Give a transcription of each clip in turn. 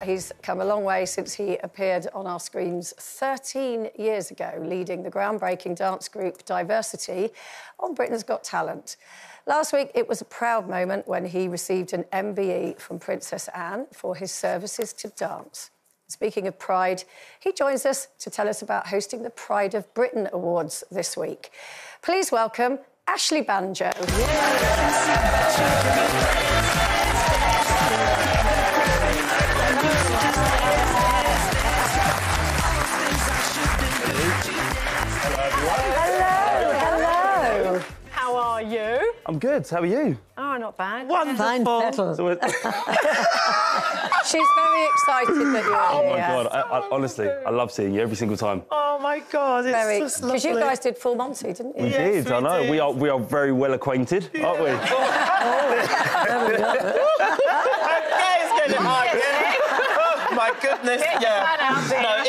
He's come a long way since he appeared on our screens 13 years ago, leading the groundbreaking dance group Diversity on Britain's Got Talent. Last week, it was a proud moment when he received an MBE from Princess Anne for his services to dance. Speaking of pride, he joins us to tell us about hosting the Pride of Britain Awards this week. Please welcome Ashley Banjo. Hello. How are you? I'm good. How are you? Oh, not bad. Wonderful. She's very excited that you're here. Oh, my God. I honestly, I love seeing you every single time. Oh, my God, it's just lovely. Because you guys did full Monty, didn't you? We did, I know. We are very well acquainted, aren't we? Okay, it's getting hard. Oh, my goodness, No,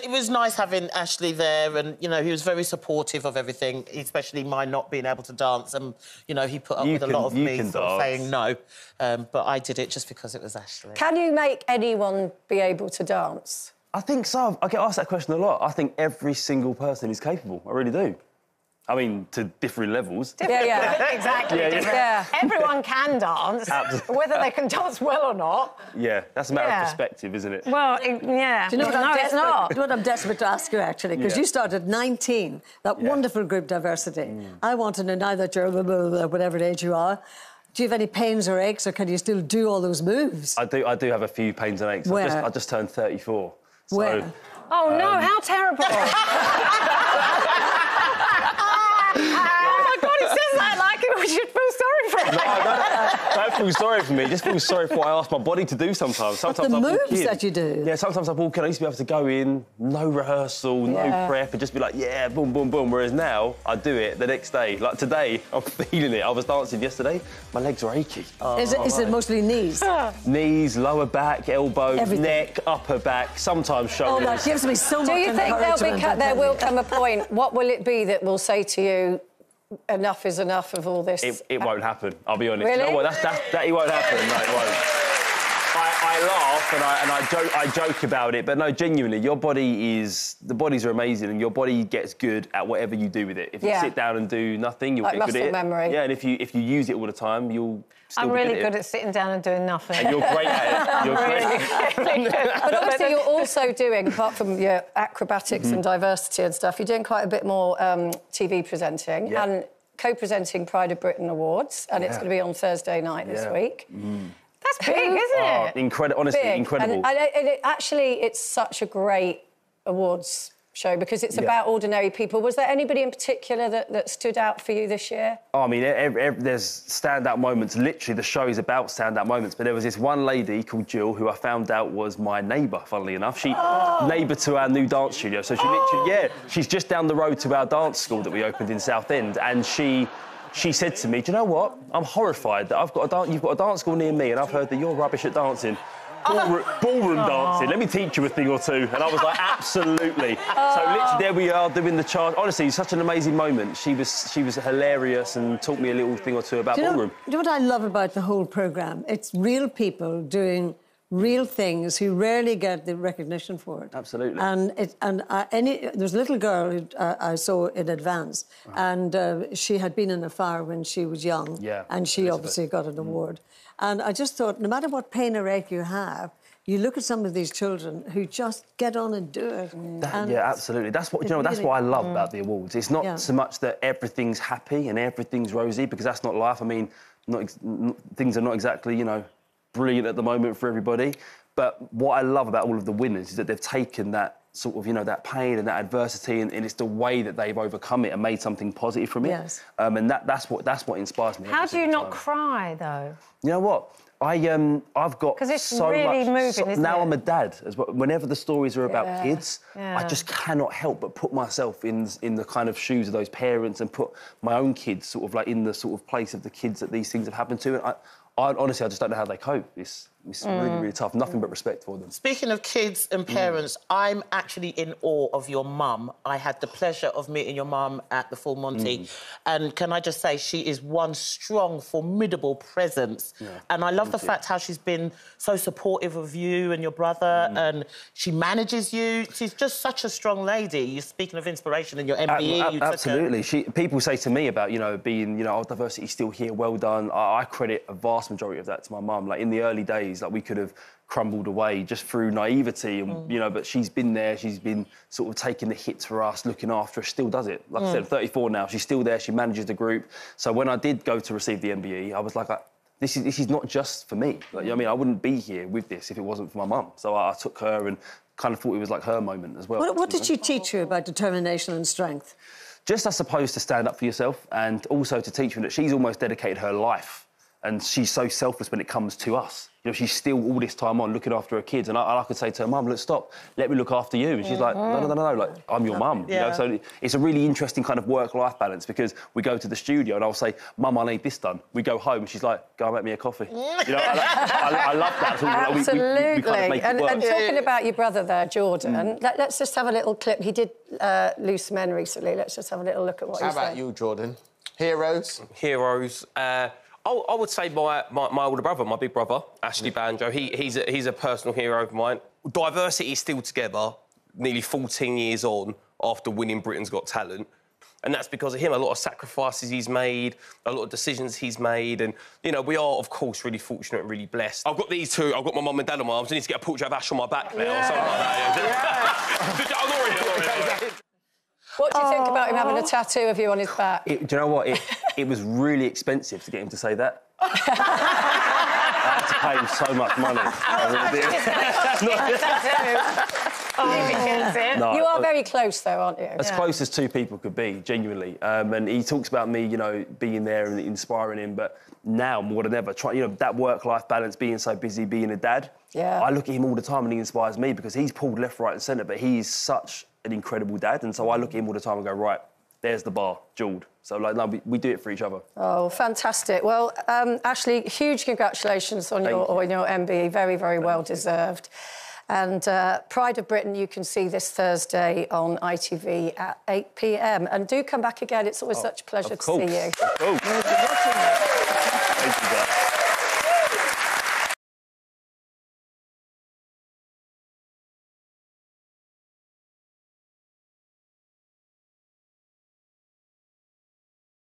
it was nice having Ashley there, and, you know, he was very supportive of everything, especially my not being able to dance, and, you know, he put up with a lot of me sort of saying no, but I did it just because it was Ashley. Can you make anyone be able to dance? I think so. I get asked that question a lot. I think every single person is capable. I really do. I mean, to different levels. Yeah. Exactly. Yeah. Everyone can dance, whether they can dance well or not. Yeah, that's a matter of perspective, isn't it? Well, yeah. Do you know what it's not. Do you know what I'm desperate to ask you, actually? Because you started at 19, that wonderful group Diversity. I want to know, now that you're whatever age you are, do you have any pains or aches, or can you still do all those moves? I do have a few pains and aches. Where? I just turned 34. Where? So, oh, no, how terrible. We should feel sorry for him. No, don't feel sorry for me. Just feel sorry for what I ask my body to do sometimes. Sometimes the I walk moves in. that you do. Yeah, sometimes I walk in, I used to be able to go in, no rehearsal, no prep, and just be like, yeah, boom, boom, boom. Whereas now, I do it the next day. Like today, I'm feeling it. I was dancing yesterday, my legs are achy. Is it mostly knees? Knees, lower back, elbows, neck, upper back, sometimes shoulders. Oh, that gives me so much encouragement. Do you think there will come a point, what will it be that will say to you, enough is enough of all this? It won't happen, I'll be honest. Really? You know what? That it won't happen. No, it won't. I laugh and I joke about it, but no, genuinely, the bodies are amazing, and your body gets good at whatever you do with it. If you sit down and do nothing, you'll get good at it. Memory. Yeah, and if you use it all the time, you'll still I'm really be good at sitting down and doing nothing. And you're great at it. You're great. But obviously, you're also doing, apart from your acrobatics and diversity and stuff, you're doing quite a bit more TV presenting and co-presenting Pride of Britain Awards, and it's going to be on Thursday night this week. That's big, isn't it? Incredible, honestly, Big. incredible. And actually, it's such a great awards show because it's about ordinary people. Was there anybody in particular that stood out for you this year? Oh, I mean, there's standout moments. Literally, the show is about standout moments. But there was this one lady called Jill who I found out was my neighbour, funnily enough. She neighbour to our new dance studio. So she literally, she's just down the road to our dance school that we opened in Southend, and she said to me, do you know what? I'm horrified that you've got a dance school near me, and I've heard that you're rubbish at dancing. Ballroom dancing, let me teach you a thing or two. And I was like, absolutely. So literally there we are doing the charge. Honestly, such an amazing moment. She was hilarious and taught me a little thing or two about ballroom. Do you know what I love about the whole programme? It's real people doing real things who rarely get the recognition for it. Absolutely. And there's a little girl who I saw in advance, and she had been in a fire when she was young, and she obviously got an award. And I just thought, no matter what pain or ache you have, you look at some of these children who just get on and do it. Yeah, absolutely. That's what that's what I love about the awards. It's not so much that everything's happy and everything's rosy, because that's not life. I mean, things are not exactly, you know, brilliant at the moment for everybody. But what I love about all of the winners is that they've taken that sort of, you know, that pain and that adversity, and it's the way that they've overcome it and made something positive from it. Yes. And that's what inspires me. How do you not cry, though? You know what? I've got because it's so really much. Moving, isn't now it? I'm a dad as well. Whenever the stories are about kids, I just cannot help but put myself in the kind of shoes of those parents and put my own kids sort of like in the sort of place of the kids that these things have happened to. And I honestly, I just don't know how they cope. It's really, really tough. Nothing but respect for them. Speaking of kids and parents, I'm actually in awe of your mum. I had the pleasure of meeting your mum at the Full Monty. And can I just say, she is one strong, formidable presence. Yeah. And I love the fact how she's been so supportive of you and your brother, and she manages you. She's just such a strong lady. You're speaking of inspiration in your MBE. Absolutely. People say to me about, being, oh, diversity's still here, well done. I credit a vast majority of that to my mum. Like, in the early days, like, we could have crumbled away just through naivety and, but she's been there, she's been sort of taking the hits for us, looking after us, still does it. Like I said, 34 now, she's still there, she manages the group. So when I did go to receive the MBE, I was like, this is not just for me. Like, I wouldn't be here with this if it wasn't for my mum. So I took her and kind of thought it was like her moment as well. What did she teach you about determination and strength? Just, I suppose, to stand up for yourself, and also to teach me that she's almost dedicated her life, and she's so selfless when it comes to us. She's still all this time on looking after her kids, and I could say to her, Mum, let's stop, let me look after you. And she's like, no, like, I'm your mum. So it's a really interesting kind of work-life balance, because we go to the studio and I'll say, Mum, I need this done. We go home and she's like, go and make me a coffee. I love that. So absolutely. We kind of make it work. And talking about your brother there, Jordan, let's just have a little clip. He did lose some men recently. Let's just have a little look at what he said. How about you, Jordan? Heroes? Heroes. I would say my older brother, my big brother, Ashley Banjo. He's a personal hero of mine. Diversity is still together, nearly 14 years on after winning Britain's Got Talent. And that's because of him. A lot of sacrifices he's made, a lot of decisions he's made. And, we are, of course, really fortunate and really blessed. I've got these two. I've got my mum and dad on my arms. I need to get a portrait of Ash on my back now or something like that. What do you think about him having a tattoo of you on his back? Do you know what? It was really expensive to get him to say that. I had to pay him so much money. No, you are very close, though, aren't you? As close as two people could be, genuinely. And he talks about me, being there and inspiring him. But now, more than ever, that work-life balance, being so busy, being a dad. Yeah. I look at him all the time and he inspires me, because he's pulled left, right and centre, but he's such an incredible dad. And so I look at him all the time and go, right, there's the bar, Jord. So, we do it for each other. Oh, fantastic. Well, Ashley, huge congratulations on your MBE. Very, very well deserved. And Pride of Britain, you can see this Thursday on ITV at 8 p.m. And do come back again. It's always such a pleasure to see you. Thank you, guys.